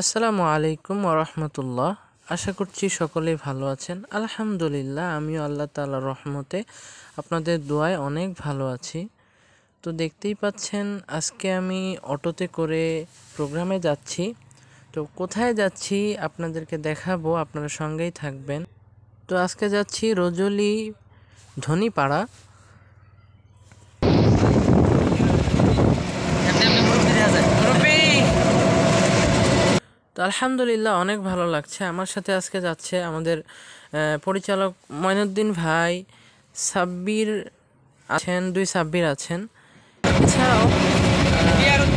আসসালামু আলাইকুম ওয়া রাহমাতুল্লাহ। আশা করছি সকলেই ভালো আছেন। আলহামদুলিল্লাহ, আমিও আল্লাহ তাআলার রহমতে আপনাদের দোয়ায় অনেক ভালো আছি। তো দেখতেই পাচ্ছেন, আজকে আমি অটোতে করে প্রোগ্রামে যাচ্ছি। তো কোথায় যাচ্ছি আপনাদেরকে দেখাবো, আপনারা সঙ্গেই থাকবেন। তো আজকে যাচ্ছি রজলি ধনীপাড়া। তো আলহামদুলিল্লাহ অনেক ভালো লাগছে। আমার সাথে আজকে যাচ্ছে আমাদের পরিচালক মঈনুদ্দিন ভাই, সাব্বির আছেন, 2 সাব্বির আছেন, এছাড়াও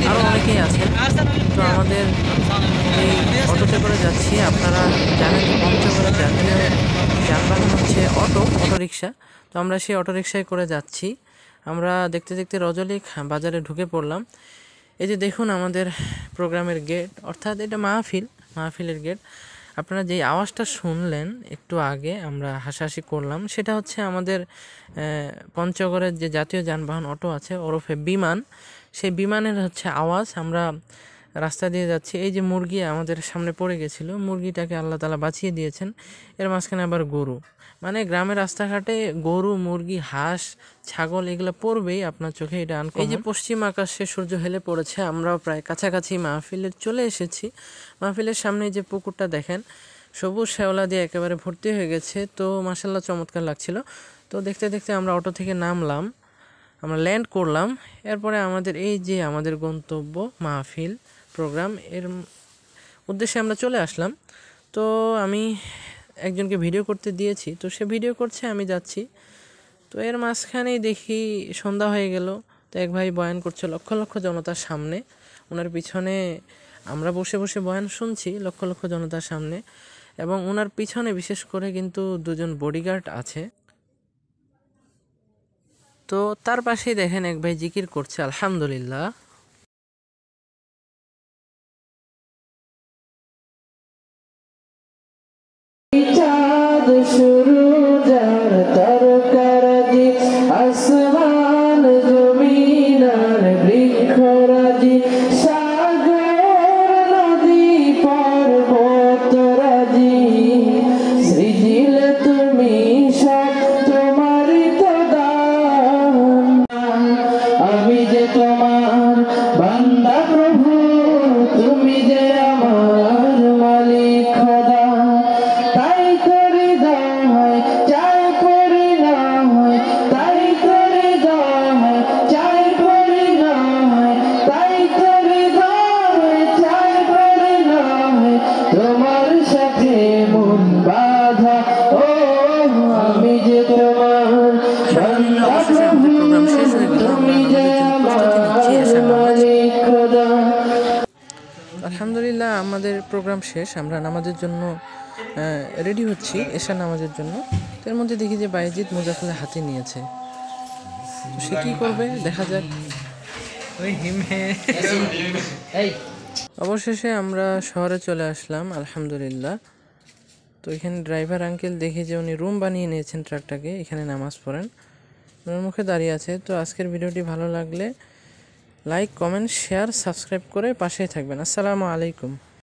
আরও অনেকেই আছেন। তো আমাদের এই অটোতে করে যাচ্ছি। আপনারা জানেন যে পঞ্চগড়ের জাতীয় যানবাহন হচ্ছে অটোরিকশা। তো আমরা সেই অটোরিকশায় করে যাচ্ছি। আমরা দেখতে দেখতে রজলি বাজারে ঢুকে পড়লাম। এই যে দেখুন আমাদের প্রোগ্রামের গেট, অর্থাৎ এটা মাহফিলের গেট। আপনারা যেই আওয়াজটা শুনলেন একটু আগে আমরা হাসাহাসি করলাম, সেটা হচ্ছে আমাদের পঞ্চগড়ের যে জাতীয় যানবাহন অটো আছে ওরফে বিমান, সেই বিমানের হচ্ছে আওয়াজ। আমরা রাস্তা দিয়ে যাচ্ছি। এই যে মুরগি আমাদের সামনে পড়ে গেছিলো, মুরগিটাকে আল্লাহ তাআলা বাঁচিয়ে দিয়েছেন। এর মাঝখানে আবার গরু, মানে গ্রামের রাস্তাঘাটে গরু, মুরগি, হাঁস, ছাগল এগুলো পড়বেই আপনার চোখে, এটা আনকমন। এই যে পশ্চিম আকাশে সূর্য হেলে পড়েছে, আমরাও প্রায় কাছাকাছি মাহফিলের চলে এসেছি। মাহফিলের সামনে যে পুকুরটা দেখেন, সবুজ শ্যাওলা দিয়ে একেবারে ভর্তি হয়ে গেছে। তো মাশাআল্লাহ চমৎকার লাগছিল। তো দেখতে দেখতে আমরা অটো থেকে নামলাম, আমরা ল্যান্ড করলাম। এরপরে আমাদের গন্তব্য মাহফিল প্রোগ্রাম, এর উদ্দেশ্যে আমরা চলে আসলাম। তো আমি একজনকে ভিডিও করতে দিয়েছি, তো সে ভিডিও করছে, আমি যাচ্ছি। তো এর মাঝখানেই দেখি সন্ধ্যা হয়ে গেল। তো এক ভাই বয়ান করছে লক্ষ লক্ষ জনতার সামনে, ওনার পিছনে আমরা বসে বসে বয়ান শুনছি লক্ষ লক্ষ জনতার সামনে, এবং ওনার পিছনে বিশেষ করে কিন্তু 2জন বডিগার্ড আছে। তো তার পাশেই দেখেন এক ভাই জিকির করছে আলহামদুলিল্লাহ। চাঁদ শুরু যার তরকারাজি, আসমান জমিন আর বৃক্ষরাজি, সাগর নদী পর্বতরাজি, সৃজিলে তুমি সব তোমারই তো দান। আমি যে তোমার বান্দা প্রভু, তুমি যে আমার মালিক খোদা। তাই করে দাও হয় চাই করে না হয়, তাই করে দাও হয় চাই করে না হয়, তাই করে দাও হয় চাই করে না হয়, তোমার সাথে মন বাঁধা। ও আমি যে তোমার বান্দা প্রভু, তুমি যে আমার মালিক খোদা। আলহামদুলিল্লাহ আমাদের প্রোগ্রাম শেষ, আমরা নামাজের জন্য রেডি হচ্ছি, এশার নামাজের জন্য। তো এর মধ্যে দেখি যে বাইজিদ মুজাফফর হাতে নিয়েছে। তো সে কী করবে দেখা যাক। অবশেষে আমরা শহরে চলে আসলাম আলহামদুলিল্লাহ। তো এখানে ড্রাইভার আঙ্কেল দেখি যে উনি রুম বানিয়ে নিয়েছেন ট্রাকটাকে, এখানে নামাজ পড়েন, ওনার মুখে দাঁড়িয়ে আছে। তো আজকের ভিডিওটি ভালো লাগলে লাইক, কমেন্ট, শেয়ার, সাবস্ক্রাইব করে পাশেই থাকবেন। আসসালামু আলাইকুম।